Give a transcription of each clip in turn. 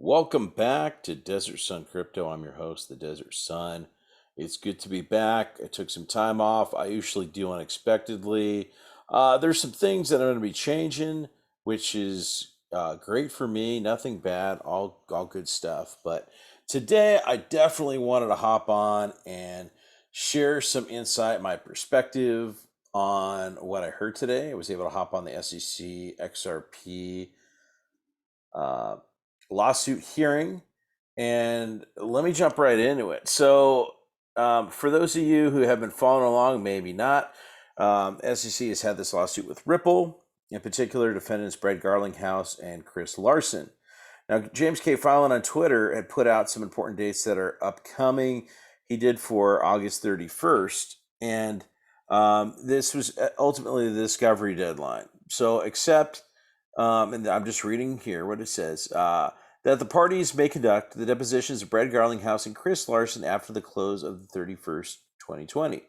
Welcome back to Desert Sun Crypto. I'm your host, the Desert Sun. It's good to be back. I took some time off. I usually do unexpectedly. There's some things that I'm going to be changing, which is great for me. Nothing bad, all good stuff. But today, I definitely wanted to hop on and share some insight, my perspective on what I heard today. I was able to hop on the SEC XRP uh, lawsuit hearing. And let me jump right into it. So, for those of you who have been following along, maybe not, SEC has had this lawsuit with Ripple, in particular, defendants Brett Garlinghouse and Chris Larson. Now, James K. Fallon on Twitter had put out some important dates that are upcoming. He did for August 31st, and this was ultimately the discovery deadline. So, and I'm just reading here what it says. That the parties may conduct the depositions of Brett Garlinghouse and Chris Larson after the close of the 31st, 2020.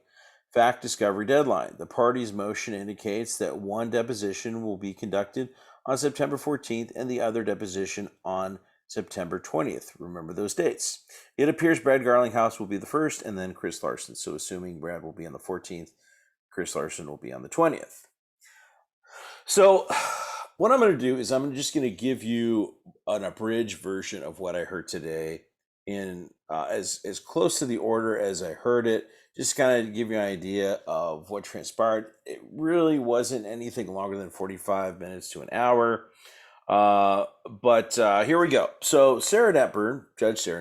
Fact discovery deadline. The parties' motion indicates that one deposition will be conducted on September 14th and the other deposition on September 20th. Remember those dates. It appears Brad Garlinghouse will be the first and then Chris Larson. So assuming Brad will be on the 14th, Chris Larson will be on the 20th. So what I'm going to do is I'm just going to give you an abridged version of what I heard today in as close to the order as I heard it, just kind of give you an idea of what transpired. It really wasn't anything longer than 45 minutes to an hour. But here we go. So Judge Sarah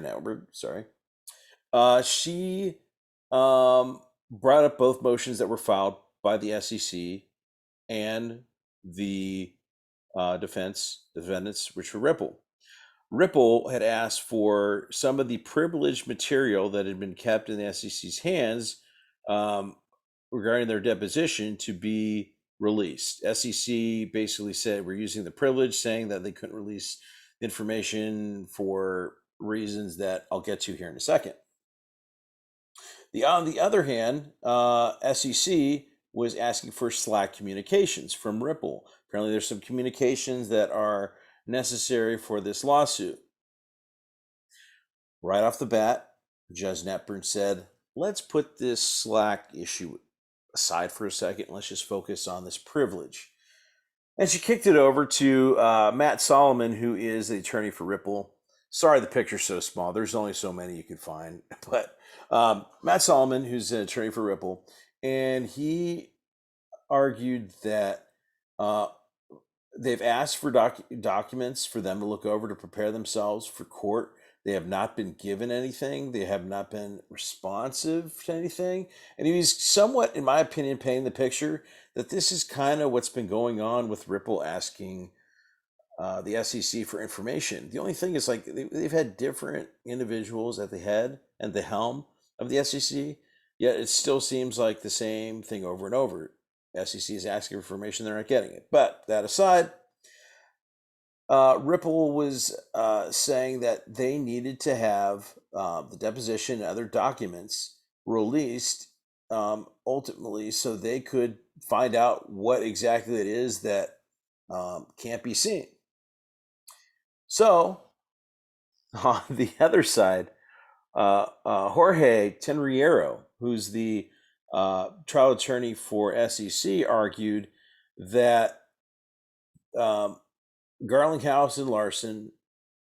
Netburn, sorry, she brought up both motions that were filed by the SEC and the defendants, which were Ripple. Ripple had asked for some of the privileged material that had been kept in the SEC's hands regarding their deposition to be released. SEC basically said we're using the privilege, saying that they couldn't release information for reasons that I'll get to here in a second. On the other hand, SEC was asking for Slack communications from Ripple. Apparently, there's some communications that are necessary for this lawsuit. Right off the bat, Judge Netburn said, let's put this Slack issue aside for a second. Let's just focus on this privilege. And she kicked it over to Matt Solomon, who is the attorney for Ripple. Sorry, the picture's so small. There's only so many you can find. But Matt Solomon, who's an attorney for Ripple, and he argued that they've asked for documents for them to look over to prepare themselves for court. They have not been given anything. They have not been responsive to anything. And he's somewhat, in my opinion, painting the picture that this is kind of what's been going on with Ripple asking the SEC for information. The only thing is, like, they've had different individuals at the head and the helm of the SEC, yet it still seems like the same thing over and over. SEC is asking for information, they're not getting it. But that aside, Ripple was saying that they needed to have the deposition and other documents released ultimately so they could find out what exactly it is that can't be seen. So, on the other side, Jorge Tenriero, who's the trial attorney for SEC, argued that Garlinghouse and Larson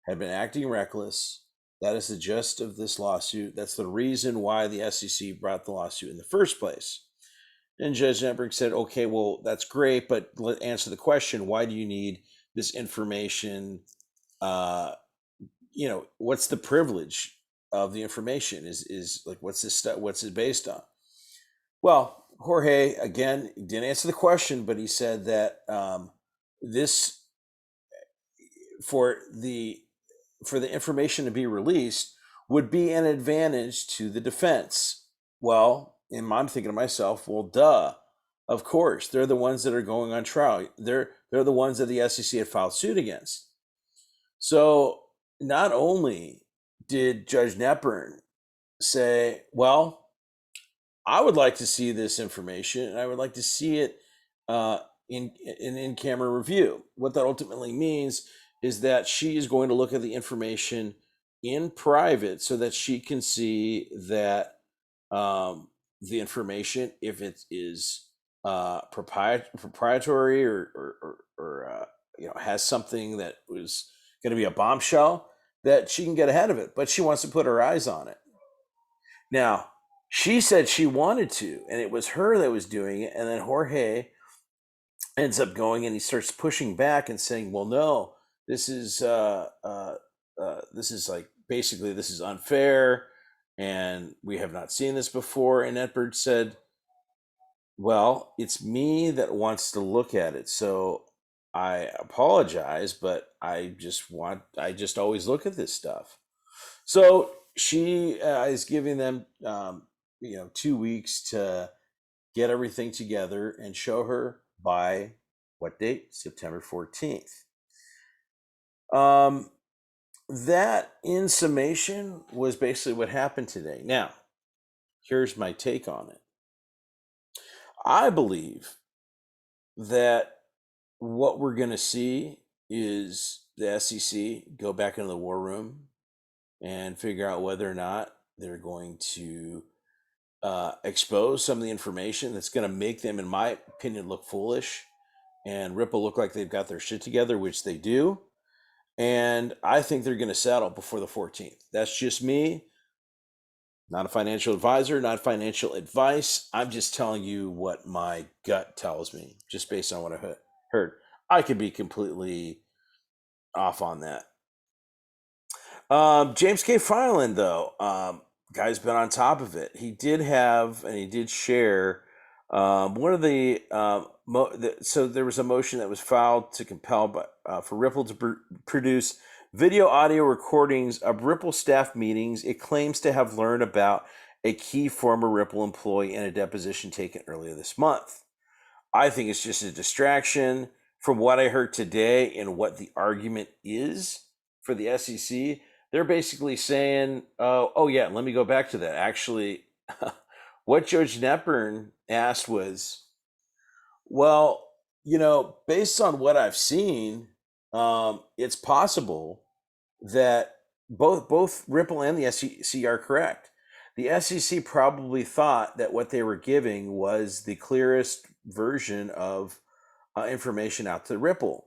had been acting reckless. That is the gist of this lawsuit. That's the reason why the SEC brought the lawsuit in the first place. And Judge Netburn said, okay, well, that's great, but let's answer the question. Why do you need this information? What's the privilege of the information? Is like, what's it based on? Well, Jorge, again, didn't answer the question, but he said that this for the information to be released would be an advantage to the defense. Well, and I'm thinking to myself, well, duh, of course, they're the ones that are going on trial. They're the ones that the SEC had filed suit against. So not only did Judge Netburn say, well, I would like to see this information, and I would like to see it in camera review. What that ultimately means is that she is going to look at the information in private so that she can see that the information, if it is proprietary or has something that was going to be a bombshell, that she can get ahead of it. But she wants to put her eyes on it. Now, she said she wanted to, and it was her that was doing it. And then Jorge ends up going and he starts pushing back and saying, "Well, no, this is this is like basically this is unfair, and we have not seen this before." And Edward said, "Well, it's me that wants to look at it, so I apologize, but I just always look at this stuff." So she is giving them 2 weeks to get everything together and show her by what date? September 14th. That, in summation, was basically what happened today. Now, here's my take on it. I believe that what we're going to see is the SEC go back into the war room and figure out whether or not they're going to expose some of the information that's going to make them, in my opinion, look foolish and Ripple look like they've got their shit together, which they do. And I think they're going to settle before the 14th. That's just me. Not a financial advisor, not financial advice. I'm just telling you what my gut tells me, just based on what I heard. I could be completely off on that. James K. Filan, though, guy's been on top of it. He did have, and he did share one of so there was a motion that was filed to compel for Ripple to produce video audio recordings of Ripple staff meetings it claims to have learned about a key former Ripple employee in a deposition taken earlier this month. I think it's just a distraction from what I heard today and what the argument is for the SEC. They're basically saying, oh yeah, let me go back to that. Actually, what Judge Knepper asked was, well, based on what I've seen, it's possible that both Ripple and the SEC are correct. The SEC probably thought that what they were giving was the clearest version of information out to Ripple.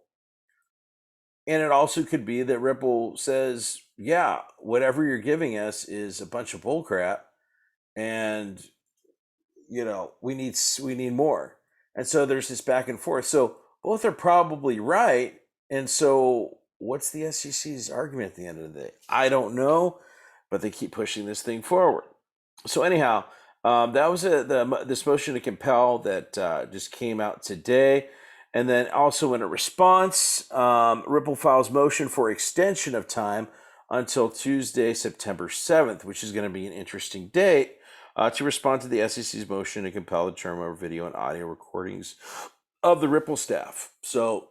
And it also could be that Ripple says, yeah, whatever you're giving us is a bunch of bullcrap, and we need more. And so there's this back and forth. So both are probably right. And so what's the SEC's argument at the end of the day? I don't know, but they keep pushing this thing forward. So anyhow, that was this motion to compel that just came out today. And then also in a response, Ripple files motion for extension of time until Tuesday, September 7th, which is going to be an interesting date to respond to the SEC's motion to compel the term over video and audio recordings of the Ripple staff. So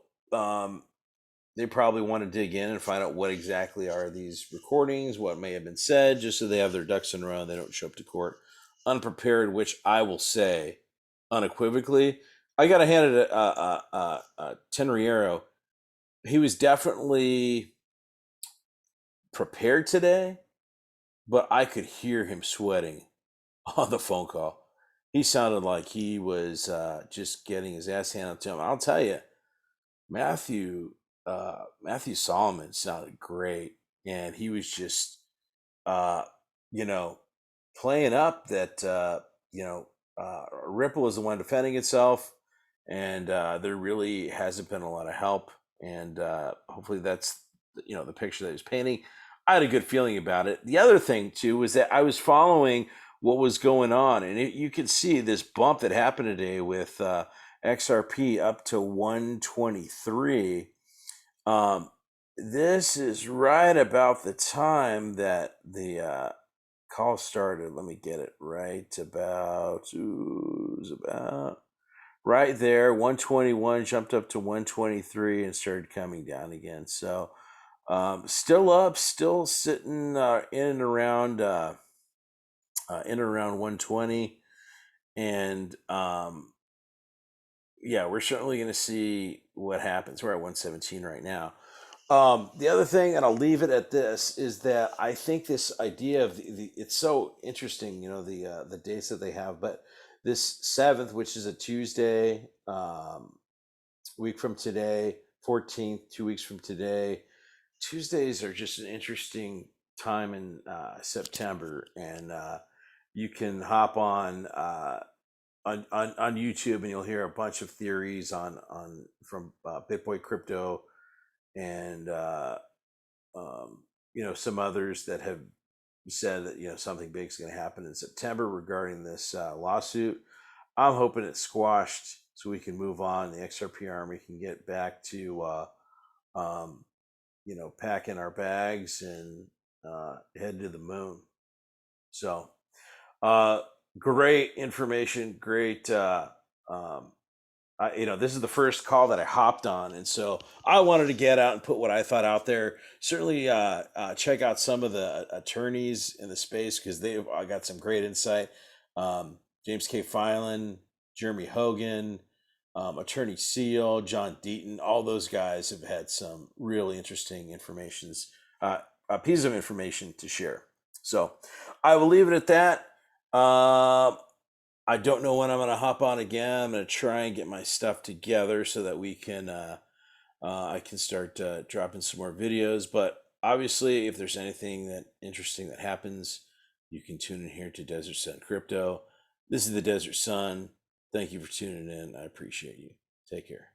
they probably want to dig in and find out what exactly are these recordings, what may have been said, just so they have their ducks in a row and they don't show up to court unprepared, which I will say unequivocally. I got to hand it Teneriero. He was definitely prepared today, but I could hear him sweating on the phone call. He sounded like he was just getting his ass handed to him. I'll tell you, Matthew Solomon sounded great, and he was just playing up that Ripple is the one defending itself, and there really hasn't been a lot of help, and hopefully that's the picture that he's painting. I had a good feeling about it. The other thing too was that I was following what was going on, and you could see this bump that happened today with XRP up to 123. This is right about the time that the call started. Let me get it right about. It was about right there. 121 jumped up to 123 and started coming down again. So still up, still sitting in and around 120, and yeah, we're certainly going to see what happens. We're at 117 right now. The other thing, and I'll leave it at this, is that I think this idea of it's so interesting, the dates that they have, but this 7th, which is a Tuesday, week from today, 14th, 2 weeks from today. Tuesdays are just an interesting time in September, and you can hop on YouTube, and you'll hear a bunch of theories on from BitBoy Crypto and some others that have said that something big is going to happen in September regarding this lawsuit. I'm hoping it's squashed so we can move on. The XRP Army can get back to um, packing our bags and head to the moon. So, uh, great information, great. Um, this is the first call that I hopped on, and so I wanted to get out and put what I thought out there. Certainly, check out some of the attorneys in the space because they've got some great insight. James K. Filan, Jeremy Hogan, Attorney Seal, John Deaton, all those guys have had some really interesting a piece of information to share. So I will leave it at that. I don't know when I'm going to hop on again. I'm going to try and get my stuff together so that we can I can start dropping some more videos. But obviously, if there's anything that interesting that happens, you can tune in here to Desert Sun Crypto. This is the Desert Sun. Thank you for tuning in. I appreciate you. Take care.